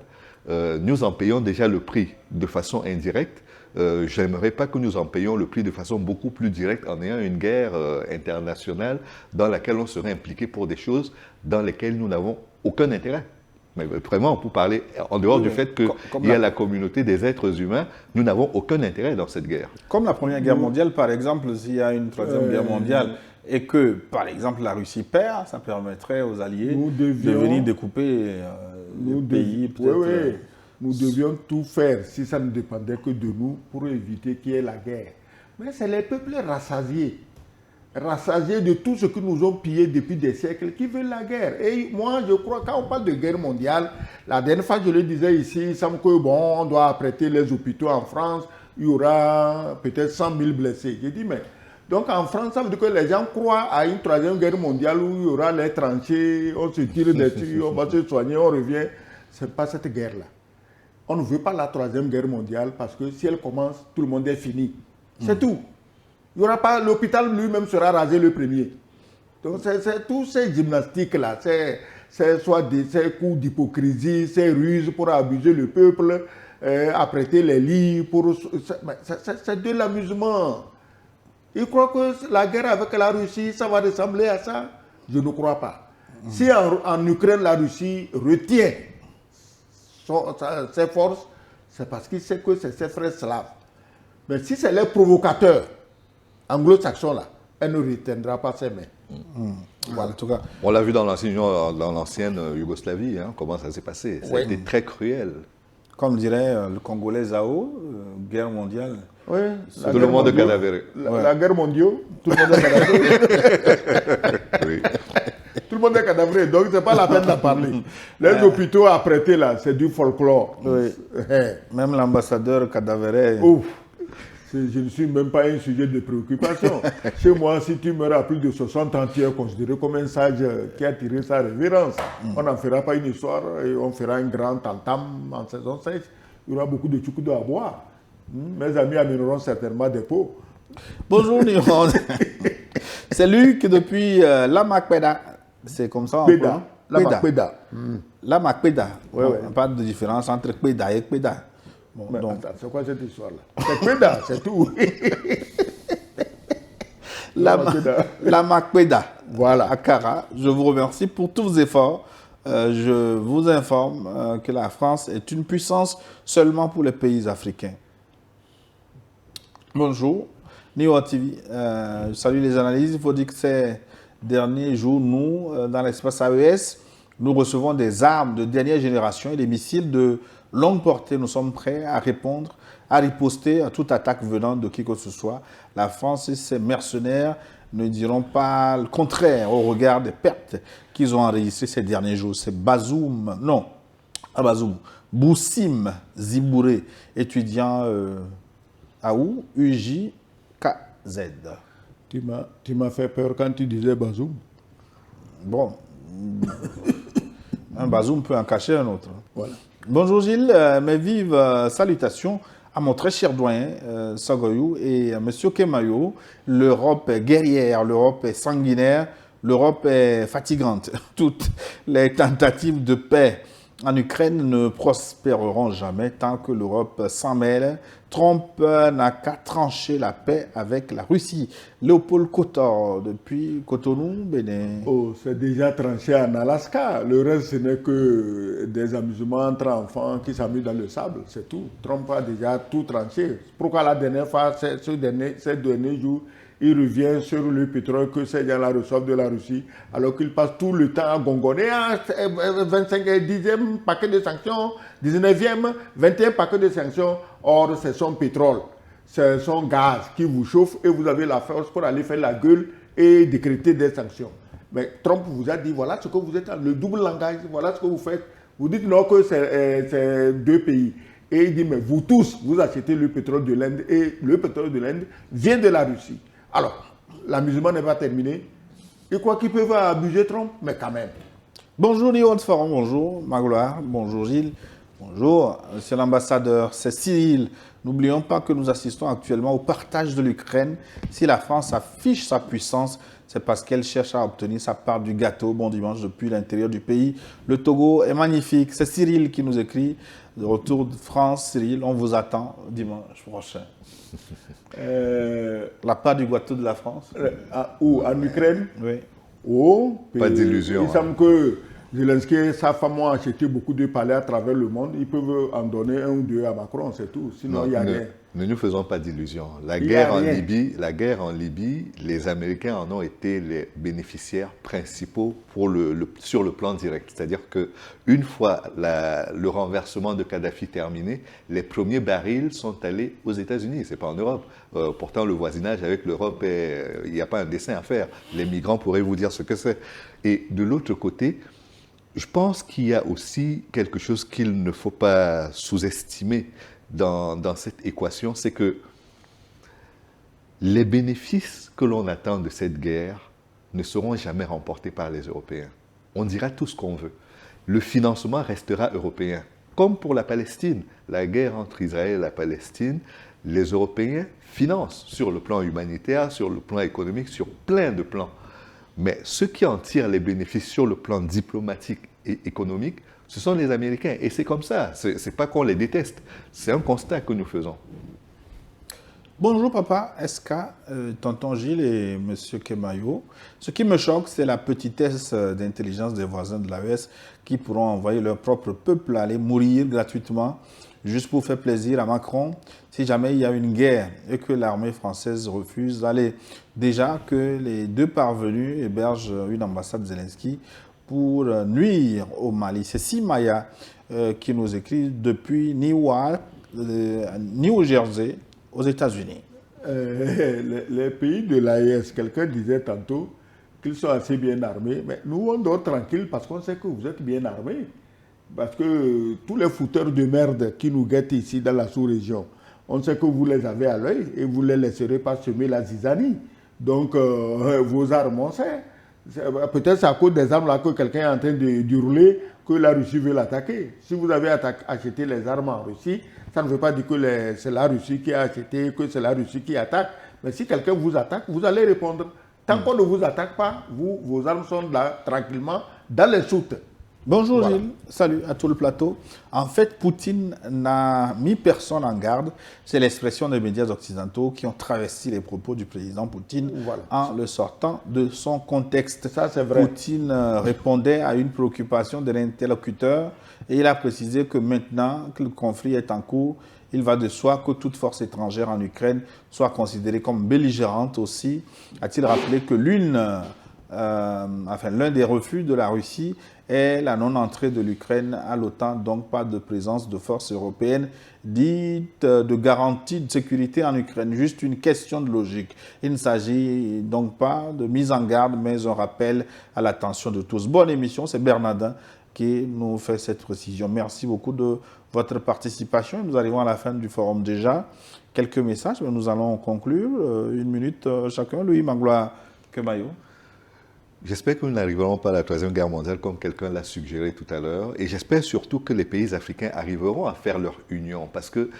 Nous en payons déjà le prix de façon indirecte. Je n'aimerais pas que nous en payions le prix de façon beaucoup plus directe en ayant une guerre internationale dans laquelle on serait impliqué pour des choses dans lesquelles nous n'avons aucun intérêt. Mais vraiment, pour parler, en dehors du fait qu'il y a la communauté des êtres humains, nous n'avons aucun intérêt dans cette guerre. Comme la Première Guerre mondiale, par exemple, s'il y a une Troisième Guerre mondiale et que, par exemple, la Russie perd, ça permettrait aux Alliés de venir découper le pays. Oui. Nous devions tout faire, si ça ne dépendait que de nous, pour éviter qu'il y ait la guerre. Mais c'est les peuples rassasiés de tout ce que nous ont pillé depuis des siècles qui veulent la guerre. Et moi, je crois, quand on parle de guerre mondiale, la dernière fois, je le disais ici, il semble que, bon, on doit apprêter les hôpitaux en France, il y aura peut-être 100 000 blessés. J'ai dit, mais... Donc en France, ça veut dire que les gens croient à une troisième guerre mondiale où il y aura les tranchées, on se tire des trucs, on va se soigner, on revient. Ce n'est pas cette guerre-là. on ne veut pas la troisième guerre mondiale parce que si elle commence, tout le monde est fini. C'est tout. Il y aura pas, l'hôpital lui-même sera rasé le premier. Donc c'est tous ces gymnastiques-là, c'est soit ces coups d'hypocrisie, ces ruses pour abuser le peuple, apprêter les lits, c'est de l'amusement. Ils croient que la guerre avec la Russie, ça va ressembler à ça? Je ne crois pas. Si en Ukraine, la Russie retient ses forces, c'est parce qu'il sait que c'est ses frères slaves. Mais si c'est les provocateurs anglo-saxons là, elle ne retiendra pas ses mains. Voilà. En tout cas, On l'a vu dans l'ancienne Yougoslavie, hein, comment ça s'est passé. Ça a été très cruel. comme dirait le Congolais Zao, guerre mondiale. Oui, Tout le monde est cadavéré. La guerre mondiale, tout le monde est cadavéré. Oui. Tout le monde est cadavéré, donc c'est pas la peine d'en parler. Les hôpitaux apprêtés là, c'est du folklore. Oui. Même l'ambassadeur cadavéré. Ouf. Je ne suis même pas un sujet de préoccupation. Chez moi, si tu meurs à plus de 60 ans, tu es considéré comme un sage qui a tiré sa révérence. On n'en fera pas une histoire et on fera un grand tam-tam en saison 16. Il y aura beaucoup de tchoukoudo à boire. Mes amis amèneront certainement des pots. Bonjour Niron. C'est lui qui depuis Lamakpeda, c'est comme ça. Peda. Lamakpeda. Lamakpeda. Ouais, ouais. Pas de différence entre Peda et Peda. Bon, Mais donc, attends, c'est quoi cette histoire-là? C'est Peda, c'est tout. Lamakpeda. Voilà. Akara, je vous remercie pour tous vos efforts. Je vous informe que la France est une puissance seulement pour les pays africains. Bonjour, Neo TV. Je salue les analyses. Il faut dire que ces derniers jours, nous, dans l'espace AES, nous recevons des armes de dernière génération et des missiles de longue portée. Nous sommes prêts à répondre, à riposter à toute attaque venant de qui que ce soit. La France et ses mercenaires ne diront pas le contraire au regard des pertes qu'ils ont enregistrées ces derniers jours. C'est Bazoum, non, pas Bazoum, Boussim Zibouré, étudiant à où UJKZ. Tu m'as fait peur quand tu disais Bazoum. Bon, un Bazoum peut en cacher un autre. Voilà. Bonjour Gilles, mes vives salutations à mon très cher doyen Sagoyou et à M. Kemayo. L'Europe est guerrière, l'Europe est sanguinaire, l'Europe est fatigante. Toutes les tentatives de paix en Ukraine ne prospéreront jamais tant que l'Europe s'en mêle. Trump n'a qu'à trancher la paix avec la Russie. Léopold Kotor, depuis Cotonou, Bénin. Oh, c'est déjà tranché en Alaska. Le reste, ce n'est que des amusements entre enfants qui s'amusent dans le sable, c'est tout. Trump a déjà tout tranché. Pourquoi la dernière fois, ces derniers jours, il revient sur le pétrole que ces gens-là reçoivent de la Russie, alors qu'il passe tout le temps à gongonner. 10e paquet de sanctions, 19e, 21 paquets de sanctions. Or, c'est son pétrole, c'est son gaz qui vous chauffe et vous avez la force pour aller faire la gueule et décréter des sanctions. Mais Trump vous a dit, voilà ce que vous êtes, le double langage, voilà ce que vous faites. Vous dites non que c'est deux pays. Et il dit, mais vous tous, vous achetez le pétrole de l'Inde et le pétrole de l'Inde vient de la Russie. Alors, l'amusement n'est pas terminé. Et quoi qu'ils peuvent abuser Trump, mais quand même. Bonjour Léon Faron, bonjour Magloire, bonjour Gilles, bonjour monsieur l'ambassadeur, c'est Cyril. N'oublions pas que nous assistons actuellement au partage de l'Ukraine. Si la France affiche sa puissance, c'est parce qu'elle cherche à obtenir sa part du gâteau. Bon dimanche depuis l'intérieur du pays. Le Togo est magnifique. C'est Cyril qui nous écrit. De retour de France, Cyril, on vous attend dimanche prochain. La part du gâteau de la France. Où? En Ukraine? Oui. Oh, Pas d'illusion. Il semble que Zelensky et sa femme ont acheté beaucoup de palais à travers le monde. Ils peuvent en donner un ou deux à Macron, c'est tout. Sinon, il n'y a rien. Ne nous faisons pas d'illusions. La Il y guerre a en rien. Libye, les Américains en ont été les bénéficiaires principaux sur le plan direct. C'est-à-dire qu'une fois le renversement de Kadhafi terminé, les premiers barils sont allés aux États-Unis. Ce n'est pas en Europe. Pourtant, le voisinage avec l'Europe, il n'y a pas un dessin à faire. Les migrants pourraient vous dire ce que c'est. Et de l'autre côté, je pense qu'il y a aussi quelque chose qu'il ne faut pas sous-estimer dans cette équation, c'est que les bénéfices que l'on attend de cette guerre ne seront jamais remportés par les Européens. On dira tout ce qu'on veut. Le financement restera européen. Comme pour la Palestine, la guerre entre Israël et la Palestine, les Européens financent sur le plan humanitaire, sur le plan économique, sur plein de plans. Mais ceux qui en tirent les bénéfices sur le plan diplomatique et économique, ce sont les Américains. Et c'est comme ça. Ce n'est pas qu'on les déteste. C'est un constat que nous faisons. Bonjour papa, SK, tonton Gilles et monsieur Kemayo. Ce qui me choque, c'est la petitesse d'intelligence des voisins de l'AES qui pourront envoyer leur propre peuple aller mourir gratuitement juste pour faire plaisir à Macron si jamais il y a une guerre et que l'armée française refuse d'aller. Déjà que les deux parvenus hébergent une ambassade Zelensky pour nuire au Mali. C'est Simaya qui nous écrit depuis Newark, New Jersey, aux États-Unis. Les pays de l'AES, quelqu'un disait tantôt qu'ils sont assez bien armés, mais nous on dort tranquille parce qu'on sait que vous êtes bien armés. Parce que tous les fouteurs de merde qui nous guettent ici dans la sous-région, on sait que vous les avez à l'œil et vous ne les laisserez pas semer la zizanie. Donc vos armes, on sait. Peut-être c'est à cause des armes là que quelqu'un est en train de hurler que la Russie veut l'attaquer. Si vous avez acheté les armes en Russie, ça ne veut pas dire que c'est la Russie qui a acheté, que c'est la Russie qui attaque. Mais si quelqu'un vous attaque, vous allez répondre. Tant qu'on ne vous attaque pas, vos armes sont là tranquillement dans les soutes. Bonjour Voilà. Gilles, salut à tout le plateau. En fait, Poutine n'a mis personne en garde. C'est l'expression des médias occidentaux qui ont travesti les propos du président Poutine Voilà. en le sortant de son contexte. Ça, c'est vrai. Poutine répondait à une préoccupation de l'interlocuteur et il a précisé que maintenant que le conflit est en cours, il va de soi que toute force étrangère en Ukraine soit considérée comme belligérante aussi. A-t-il rappelé que l'un des refus de la Russie est la non-entrée de l'Ukraine à l'OTAN, donc pas de présence de forces européennes dites de garantie de sécurité en Ukraine. Juste une question de logique. Il ne s'agit donc pas de mise en garde, mais un rappel à l'attention de tous. Bonne émission, c'est Bernardin qui nous fait cette précision. Merci beaucoup de votre participation. Nous arrivons à la fin du forum déjà. Quelques messages, mais nous allons conclure. Une minute chacun. Louis Magloire Kemayo. J'espère que nous n'arriverons pas à la Troisième Guerre mondiale comme quelqu'un l'a suggéré tout à l'heure. Et j'espère surtout que les pays africains arriveront à faire leur union. Parce que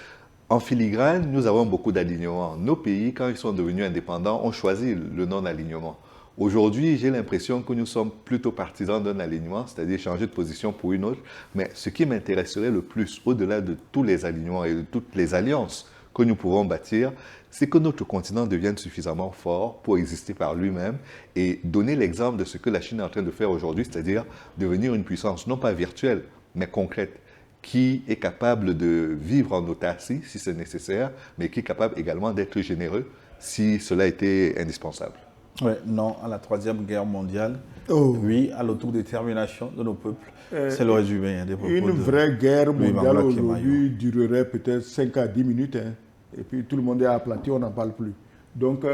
en filigrane, nous avons beaucoup d'alignements. Nos pays, quand ils sont devenus indépendants, ont choisi le non-alignement. Aujourd'hui, j'ai l'impression que nous sommes plutôt partisans d'un alignement, c'est-à-dire changer de position pour une autre. Mais ce qui m'intéresserait le plus, au-delà de tous les alignements et de toutes les alliances que nous pouvons bâtir, c'est que notre continent devienne suffisamment fort pour exister par lui-même et donner l'exemple de ce que la Chine est en train de faire aujourd'hui, c'est-à-dire devenir une puissance non pas virtuelle, mais concrète, qui est capable de vivre en autarcie si c'est nécessaire, mais qui est capable également d'être généreux si cela était indispensable. Oui, non à la Troisième Guerre mondiale. Oh. Oui à l'autodétermination de nos peuples. C'est le résumé des propos Une de vraie guerre Louis mondiale Magloire aujourd'hui durerait peut-être 5 à 10 minutes. Hein. Et puis tout le monde est aplati, on n'en parle plus. Donc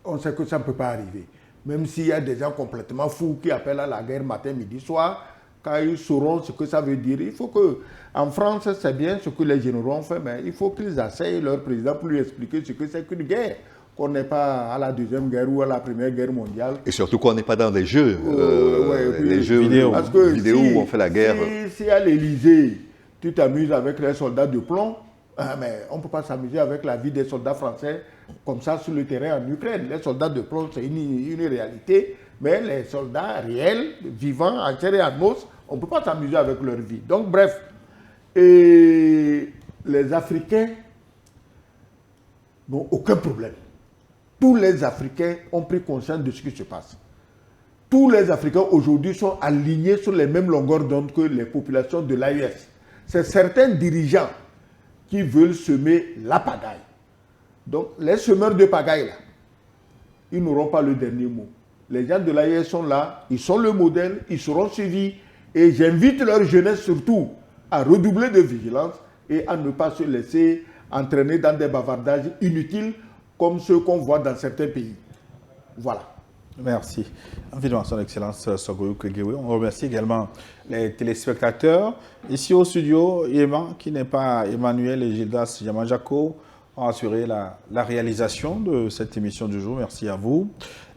on sait que ça ne peut pas arriver. Même s'il y a des gens complètement fous qui appellent à la guerre matin, midi, soir, quand ils sauront ce que ça veut dire, il faut que, en France, c'est bien ce que les généraux ont fait, mais il faut qu'ils asseyent leur président pour lui expliquer ce que c'est qu'une guerre. Qu'on n'est pas à la Deuxième Guerre ou à la Première Guerre mondiale. Et surtout qu'on n'est pas dans des jeux, les jeux vidéo. Parce que vidéo où on fait la guerre. Si à l'Élysée, tu t'amuses avec les soldats de plomb, mais on ne peut pas s'amuser avec la vie des soldats français comme ça sur le terrain en Ukraine. Les soldats de plomb, c'est une réalité, mais les soldats réels, vivants, en chair et en os, on ne peut pas s'amuser avec leur vie. Donc bref, et les Africains n'ont aucun problème. Tous les Africains ont pris conscience de ce qui se passe. Tous les Africains aujourd'hui sont alignés sur les mêmes longueurs d'onde que les populations de l'AES. C'est certains dirigeants qui veulent semer la pagaille. Donc les semeurs de pagaille, là, ils n'auront pas le dernier mot. Les gens de l'AES sont là, ils sont le modèle, ils seront suivis. Et j'invite leur jeunesse surtout à redoubler de vigilance et à ne pas se laisser entraîner dans des bavardages inutiles comme ceux qu'on voit dans certains pays. Voilà. Merci. Infiniment, son Excellence Sogoyou Kegewe. On remercie également les téléspectateurs. Ici au studio, Yéman, qui n'est pas Emmanuel et Gildas Yamanjako, ont assuré la réalisation de cette émission du jour. Merci à vous.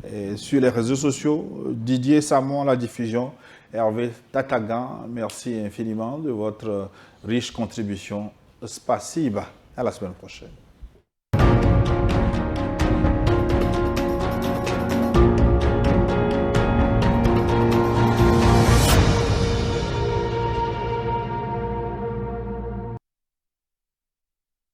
Et sur les réseaux sociaux, Didier Samon, la diffusion, Hervé Tatagan, merci infiniment de votre riche contribution. Spasiba. À la semaine prochaine.